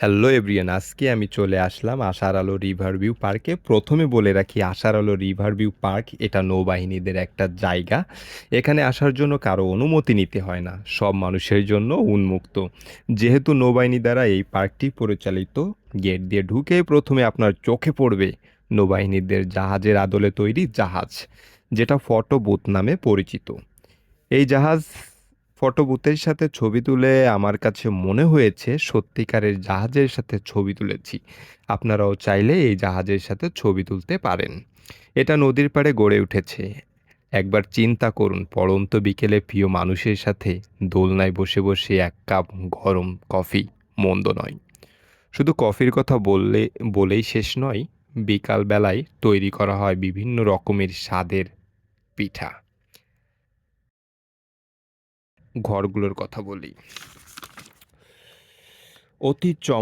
Hello everyone, আজকে আমি চলে আসলাম আশার আলো রিভার ভিউ পার্কে। প্রথমে বলে রাখি, আশার আলো রিভার ভিউ পার্ক এটা নৌবাহিনীদের একটা জায়গা। এখানে আসার জন্য কারো অনুমতি নিতে হয় না, সব মানুষের জন্য উন্মুক্ত। যেহেতু নৌবাহিনী দ্বারা এই পার্কটি পরিচালিত, গেট দিয়ে ঢুকে প্রথমে আপনার চোখে পড়বে নৌবাহিনীদের জাহাজের আদলে তৈরি জাহাজ, যেটা ফটো বুথ নামে পরিচিত। এই জাহাজ ফটো বুথের সাথে ছবি তুলে আমার কাছে মনে হয়েছে সত্যিকারের জাহাজের সাথে ছবি তুলেছি। আপনারাও চাইলে এই জাহাজের সাথে ছবি তুলতে পারেন। এটা নদীর পাড়ে গড়ে উঠেছে। একবার চিন্তা করুন, পড়ন্ত বিকেলে প্রিয় মানুষের সাথে দোলনায় বসে বসে এক কাপ গরম কফি মন্দ নয়। শুধু কফির কথা বলেই শেষ নয়, বিকাল বেলায় তৈরি করা হয় বিভিন্ন রকমের স্বাদের পিঠা। ঘরগুলোর কথা বলি, অতি